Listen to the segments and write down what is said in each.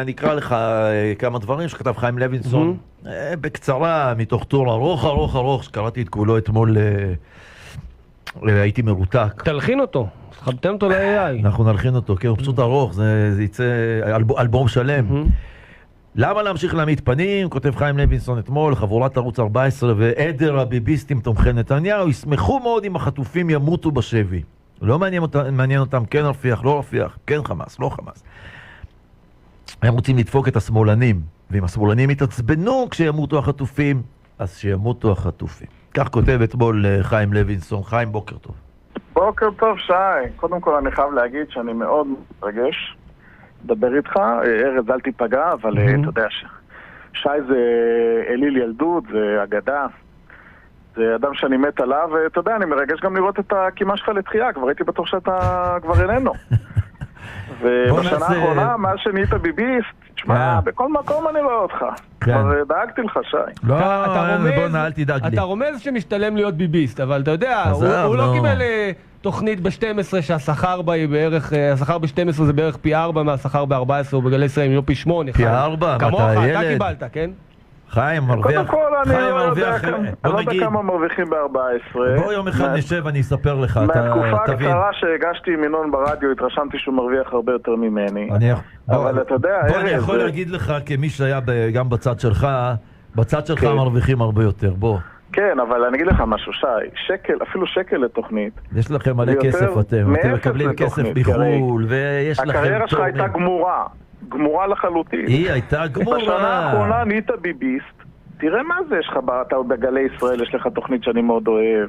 אני אקרא לך כמה דברים שכתב חיים לוינסון, בקצרה, מתוך טור ארוך, שקראתי את כולו אתמול, הייתי מרותק. תלחין אותו, תחבטם אותו ל-AI. אנחנו נלחין אותו, כן, הוא פשוט ארוך, זה יצא אלבום שלם. למה להמשיך להעמיד פנים? כותב חיים לוינסון אתמול, חבורת ערוץ 14 ועדר הביביסטים תומכי נתניהו ישמחו מאוד אם החטופים ימותו בשבי. לא מעניין אותם כן רפיח, לא רפיח, כן חמאס, לא חמאס. הם רוצים לדפוק את השמאלנים, ואם השמאלנים יתעצבנו כשימותו החטופים, אז שימותו החטופים. כך כותב אתמול חיים לוינסון. חיים, בוקר טוב. בוקר טוב, שי. קודם כל אני חייב להגיד שאני מאוד מתרגש לדבר איתך. ארז, אל תיפגע, אבל אתה יודע שי זה אליל ילדות, זה אגדה. זה אדם שאני מת עליו, ואתה יודע, אני מרגש גם לראות את הקימה שלך לתחייה, כבר הייתי בטוח שאתה כבר איננו. ובשנה האחרונה, מאז שנהיית ביביסט, תשמע, בכל מקום אני רואה אותך. כבר דאגתי לך, שי. לא, בוא נעל תדאג לי. אתה רומז שמשתלם להיות ביביסט, אבל אתה יודע, הוא לא קיבל תוכנית ב-12 שהשכר בה היא בערך, השכר ב-12 זה בערך פי 4 מהשכר ב-14 ובגלי ישראל, אם לא פי 8. פי 4? כמוך, אתה קיבלת, כן? חיים מרוויח, קודם כל אני לא יודע כמה מרוויחים ב-14. בוא יום אחד נשב ואני אספר לך, מהתקופה הקצרה שהגשתי עם ינון ברדיו התרשמתי שהוא מרוויח הרבה יותר ממני. אבל אתה יודע, בוא אני יכול להגיד לך כמי שהיה גם בצד שלך, בצד שלך מרוויחים הרבה יותר, בוא. כן, אבל אני אגיד לך משהו, שי, שקל, אפילו שקל לתוכנית. יש לכם מלא כסף אתם מקבלים כסף בחול ויש לכם... הקריירה שלך הייתה גמורה לחלוטין. היא הייתה גמורה. בשנה האחרונה נהיית ביביסט. תראה מה זה, יש לך בגלי ישראל, יש לך תוכנית שאני מאוד אוהב.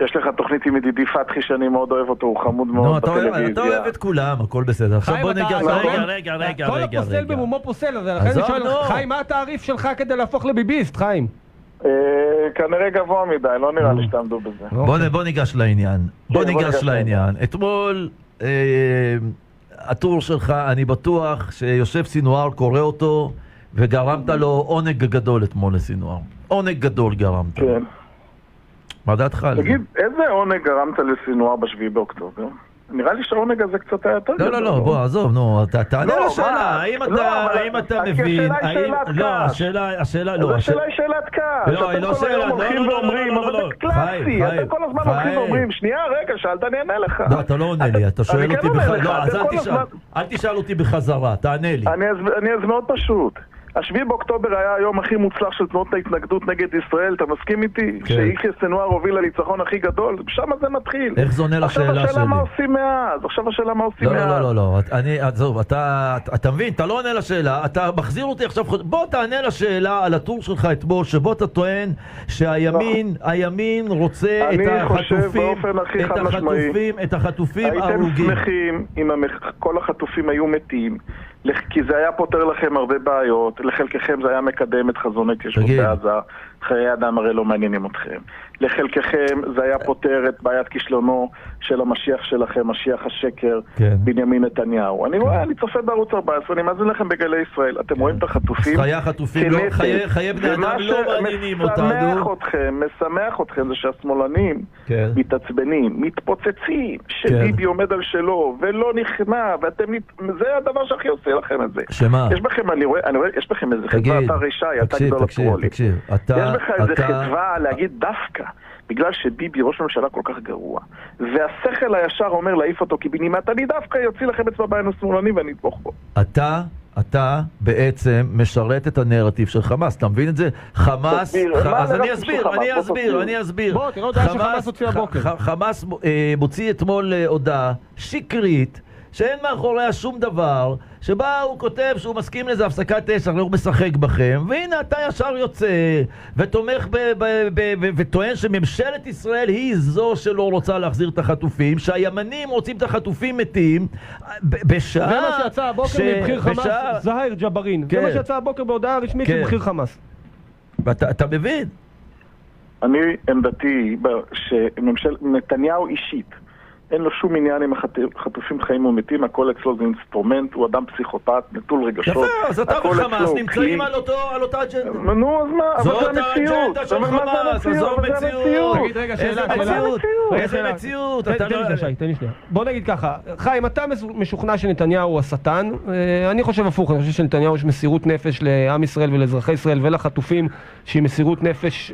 יש לך תוכנית עם ידידי פתחי שאני מאוד אוהב אותו, הוא חמוד מאוד בטלוויזיה. אתה אוהב את כולם, הכל בסדר. עכשיו בוא ניגע, רגע. כל הפוסל במומו פוסל, אז לכן אני שואל, חיים, מה התעריף שלך כדי להפוך לביביסט, חיים? כנראה גבוה מדי, לא נראה לי שתעמדו בזה. בוא ניגש לעניין. אתמול... הטור שלך, אני בטוח שיושב סינואר קורא אותו וגרמת לו עונג גדול אתמול לסינואר. עונג גדול גרמת. כן. מה דעתך? תגיד, איזה עונג גרמת לסינואר בשביעי באוקטובר? נראה לי שהעונג הזה קצת היה יותר גדול. לא, בוא, עזוב, נו, תענה לשאלה, האם אתה מבין... השאלה היא שאלת קש. השאלה היא שאלת קש. לא, היא לא שאלה, אבל זה קלאסי, אתם כל הזמן הולכים ואומרים, שנייה, רגע, שאלת, אני אענה לך. לא, אתה לא עונה לי, אתה שואל אותי בחזרה. לא, אל תשאל אותי בחזרה, תענה לי. אני אז מאוד פשוט. השביעי באוקטובר היה היום הכי מוצלח של תנועות ההתנגדות נגד ישראל, אתה מסכים איתי? שיחיא סנואר הוביל לניצחון הכי גדול, שם זה מתחיל. איך זה עונה לשאלה שלי? עכשיו השאלה מה עושים מאז, לא, עזוב, אתה מבין, אתה לא עונה לשאלה, אתה מחזיר אותי עכשיו, בוא תענה לשאלה על הטור שלך אתמול, שבו אתה טוען שהימין רוצה את החטופים הרוגים. הייתם שמחים אם כל החטופים היו מתים, כי זה היה פותר לכם הרבה בעיות, לחלקכם זה היה מקדם את חזון ההתיישבות בעזה, חיי אדם הרי לא מעניינים אתכם. לחלקכם זה היה פותר את בעיית כישלונו של המשיח שלכם, משיח השקר, בנימין נתניהו. אני צופה בערוץ 14, אני מאזין לכם בגלי ישראל, אתם רואים את החטופים? חיי החטופים, חיי בני אדם לא מעניינים אותנו. משמח אתכם זה שהשמאלנים מתעצבנים, מתפוצצים, שביבי עומד על שלו ולא נכנע, זה הדבר שהכי עושה לכם את זה. שמה? יש בכם איזה חדווה, אתה רישי, אתה גדול הפרולי. יש בך איזה חדווה להגיד דווקא בגלל שביבי ראש ממשלה כל כך גרוע והשכל הישר אומר להעיף אותו קיבינימט, אני דווקא יוציא לכם אצבע בעין השמאלני ואני אתמוך בו. אתה בעצם משרת את הנרטיב של חמאס, אתה מבין את זה? חמאס, אז אני אסביר. בוא, תראה הודעה שחמאס הוציא הבוקר. חמאס מוציא אתמול הודעה שקרית שאין מאחוריה שום דבר, שבה הוא כותב שהוא מסכים לזה הפסקת אש, הוא משחק בכם, והנה אתה ישר יוצא ותומך וטוען שממשלת ישראל היא זו שלא רוצה להחזיר את החטופים, שהימנים רוצים את החטופים מתים, בשעה... זה מה שיצא הבוקר מבחיר חמאס, זהיר ג'בארין, זה מה שיצא הבוקר בהודעה רשמית של מבחיר חמאס. אתה מבין? אני עמדתי שנתניהו אישית אין לו שום עניין עם החטופים חיים ומתים, הכל אצלו זה אינסטרומנט, הוא אדם פסיכופת, נטול רגשות. יפה, אז אתה וחמאס נמצאים על אותה אג'נדה. נו, אז מה? זאת האג'נדה של חמאס, זו המציאות. תגיד רגע, שאלה. איזה מציאות? תן לי שנייה. בוא נגיד ככה, חיים, אתה משוכנע שנתניהו הוא השטן, אני חושב הפוך, אני חושב שנתניהו יש מסירות נפש לעם ישראל ולאזרחי ישראל ולחטופים, שהיא מסירות נפש,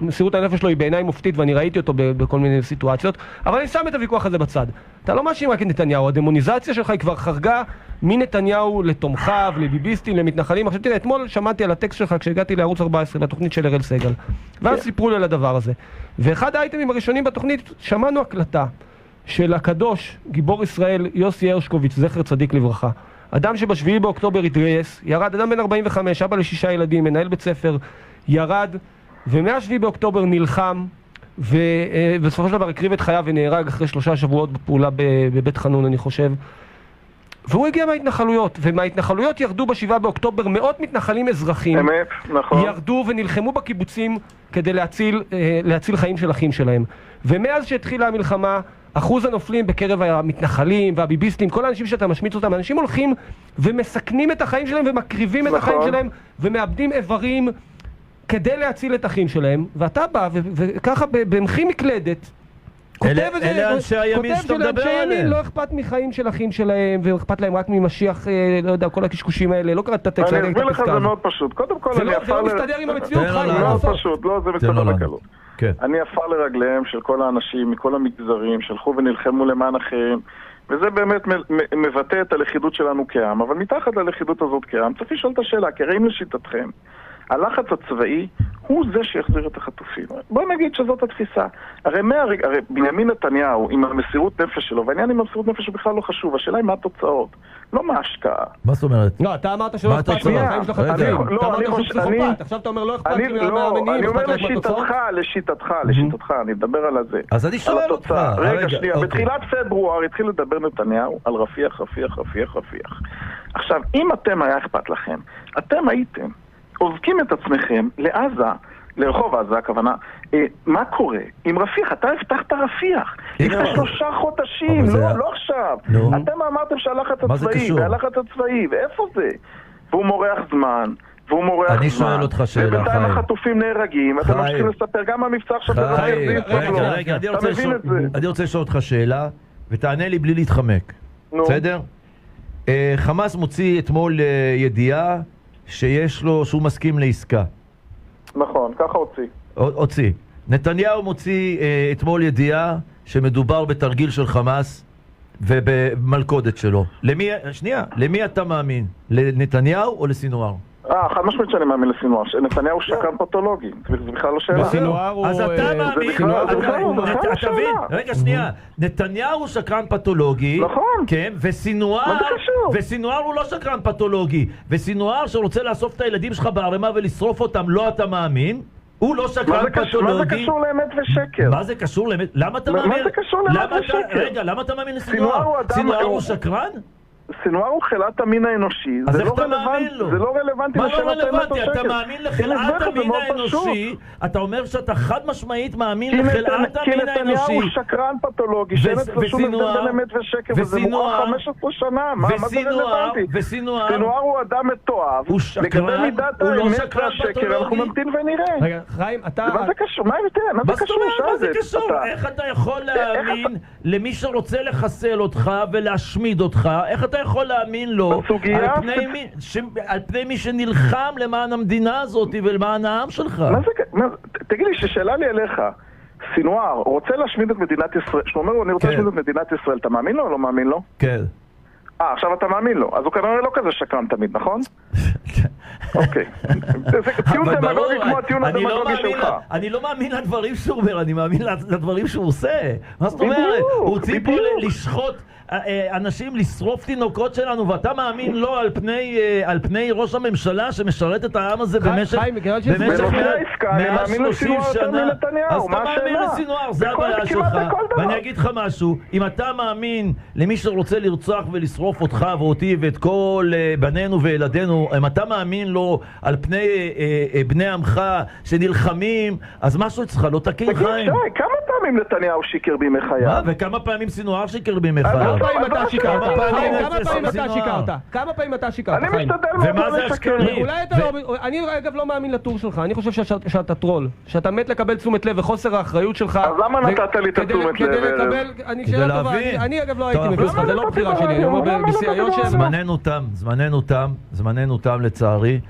מסירות הנפש שלו היא בעיניי מופתית, ואני ראיתי אותו בכל מיני סיטואציות, אבל אני שם את הוויכוח הזה בצד. אתה לא מאשים רק את נתניהו, הדמוניזציה שלך היא כבר חרגה מנתניהו לתומכיו, לביביסטים, למתנחלים. עכשיו תראה, אתמול שמעתי על הטקסט שלך כשהגעתי לערוץ 14, לתוכנית של אראל סגל, ואז סיפרו לי על הדבר הזה. ואחד האייטמים הראשונים בתוכנית, שמענו הקלטה של הקדוש, גיבור ישראל, יוסי הרשקוביץ, זכר צדיק לברכה. אדם שבשביעי באוקטובר התגייס, ירד, אדם בן 45, אבא ל6 ילדים, מנהל בית ספר, ירד, ומהשביעי באוקטובר נלחם, ובסופו של דבר הקריב את חייו ונהרג אחרי 3 שבועות בפעולה בבית חנון, אני חושב. והוא הגיע מההתנחלויות, ומההתנחלויות ירדו ב7 באוקטובר מאות מתנחלים אזרחים. אמת, נכון. ירדו ונלחמו בקיבוצים כדי להציל חיים של אחים שלהם. ומאז שהתחילה המלחמה, אחוז הנופלים בקרב המתנחלים והביביסטים, כל האנשים שאתה משמיץ אותם, אנשים הולכים ומסכנים את החיים שלהם ומקריבים את החיים שלהם ומאבדים איברים כדי להציל את אחים שלהם, ואתה בא וככה במחי מקלדת אלה אנשי הימין שאתה מדבר עליהם. לא אכפת מחיים של אחים שלהם, ואכפת להם רק ממשיח, לא יודע, כל הקשקושים האלה, לא קראת את הטקסט. אני אסביר לך, זה מאוד פשוט. קודם כל, זה לא מסתדר עם המציאות, חיים. זה מאוד פשוט, לא, זה מסתדר בקלות. אני אפר לרגליהם של כל האנשים, מכל המגזרים, שהלכו ונלחמו למען אחרים, וזה באמת מבטא את הלכידות שלנו כעם, אבל מתחת ללכידות הזאת כעם, צריך לשאול את השאלה, כי הרי אם לשיטתכם, הלחץ הצבאי הוא זה שיחזיר את החטופים. בוא נגיד שזאת התפיסה. הרי בנימין נתניהו עם המסירות נפש שלו, והעניין עם המסירות נפש הוא בכלל לא חשוב, השאלה היא מה התוצאות, לא מה ההשקעה. מה זאת אומרת? לא, אתה אמרת שלא אכפת מהחיים של החטופים. אתה אמרת שהוא פסיכופת, עכשיו אתה אומר לא אכפת מהמאמינים. אני אומר לשיטתך, אני מדבר על זה. אז אני שואל אותך. רגע, שנייה, בתחילת פברואר התחיל לדבר נתניהו על רפיח. עכשיו, אם אתם היה אכפת לכם, אתם הייתם עוזקים את עצמכם לעזה, לרחוב עזה, הכוונה, מה קורה? עם רפיח, אתה הבטחת רפיח. לפני 3 חודשים, לא עכשיו. אתם אמרתם שהלחץ הצבאי, ואיפה זה? והוא מורח זמן, אני שואל אותך שאלה, חיים. ובינתיים החטופים נהרגים, אתם ממשיכים לספר גם המבצע עכשיו. רגע, אני רוצה לשאול אותך שאלה, ותענה לי בלי להתחמק. בסדר? חמאס מוציא אתמול ידיעה שהוא מסכים לעסקה. נכון, ככה הוציא. נתניהו מוציא אתמול ידיעה שמדובר בתרגיל של חמאס ובמלכודת שלו. למי אתה מאמין? לנתניהו או לסינואר? חד משמעית שאני מאמין לסינואר. נתניהו שקרן פתולוגי, זה בכלל לא שאלה. אז אתה מאמין, רגע שנייה, נתניהו שקרן פתולוגי, כן, וסינואר הוא לא שקרן פתולוגי, וסינואר שרוצה לאסוף את הילדים שלך בערימה ולשרוף אותם, לא אתה מאמין? הוא לא שקרן פתולוגי. מה זה קשור לאמת ושקר? מה זה קשור לאמת? למה אתה מאמין? מה זה קשור לאמת ושקר? רגע, למה אתה מאמין לסינואר? סינואר הוא שקרן? סינואר הוא חילת המין האנושי. אז איך אתה מאמין לו? זה לא רלוונטי. מה לא רלוונטי? אתה מאמין לחילת המין האנושי? אתה אומר שאתה חד משמעית מאמין לחילת המין האנושי. כי נתניהו הוא שקרן פתולוגי, שאין אצלו שום הבדל בין אמת ושקר, וזה מוכרח 15 שנה. מה זה רלוונטי? סינואר הוא אדם מתועב. לגבי מידת האמת והשקר, אנחנו נמתין ונראה. רגע, חיים, אתה... מה זה קשור? מה זה קשור? מה זה קשור? איך אתה יכול להאמין למי שרוצה לחסל אותך ולהשמיד אותך? איך אתה יכול להאמין לו על פני מי שנלחם למען המדינה הזאת ולמען העם שלך? תגיד לי, ששאלה לי אליך, סינואר רוצה להשמיד את מדינת ישראל, שהוא אומר, אני רוצה להשמיד את מדינת ישראל, אתה מאמין לו או לא מאמין לו? כן. עכשיו אתה מאמין לו, אז הוא כנראה לא כזה שקרן תמיד, נכון? אוקיי. זה טיעון דמגוגי כמו הטיעון הדמגוגי שלך. אני לא מאמין לדברים שהוא אומר, אני מאמין לדברים שהוא עושה. מה זאת אומרת? הוא רוצה פה לשחוט אנשים, לשרוף תינוקות שלנו, ואתה מאמין לו על פני ראש הממשלה שמשרת את העם הזה במשך 130 שנה. אז אתה מאמין לסינואר, זה הבעיה שלך. ואני אגיד לך משהו, אם אתה מאמין למי שרוצה לרצוח ולשרוף אותך ואותי ואת כל בנינו וילדינו, אם אתה מאמין לו על פני בני עמך שנלחמים, אז משהו אצלך לא תקין, חיים. תגיד, שי, כמה פעמים פעמים נתניהו שיקר בימי מה? חייו? וכמה פעמים סינואר שיקר בימי חייו? כמה פעמים אתה שיקרת? כמה פעמים אתה שיקרת? אני חיים? משתדל ומה מאוד זה לא לשקר. השקרים? אולי אתה לא... אני אגב לא מאמין לטור שלך, אני חושב שאתה טרול, שאתה מת לקבל תשומת לב וחוסר האחריות שלך. אז למה נתת לי את התשומת לב? כדי להבין. אני אגב לא הייתי מביא אותך, זה לא בחירה שלי, אני אומר בשיא היושר. זמננו תם לצערי.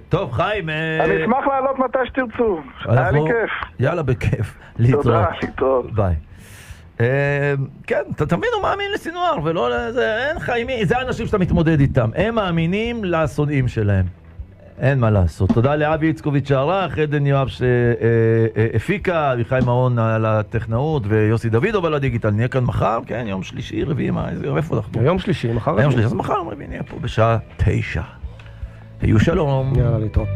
טוב, חיים. אני אשמח לעלות מתי שתרצו. היה לי כיף. יאללה, בכיף. להתראות. תודה, להתראות. ביי. כן, אתה תמיד הוא מאמין לסינואר, ולא לזה, אין חיימי, זה האנשים שאתה מתמודד איתם, הם מאמינים לשונאים שלהם, אין מה לעשות. תודה לאבי יצקוביץ' שערך, עדן יואב שהפיקה, אביחי מעון על הטכנאות, ויוסי דוידוב על הדיגיטל. נהיה כאן מחר, כן, יום שלישי, רביעי, איפה אנחנו? יום שלישי, מחר. יום שלישי, אז מחר רביעי נהיה פה בשעה 9. היו שלום. יאללה, להתראות.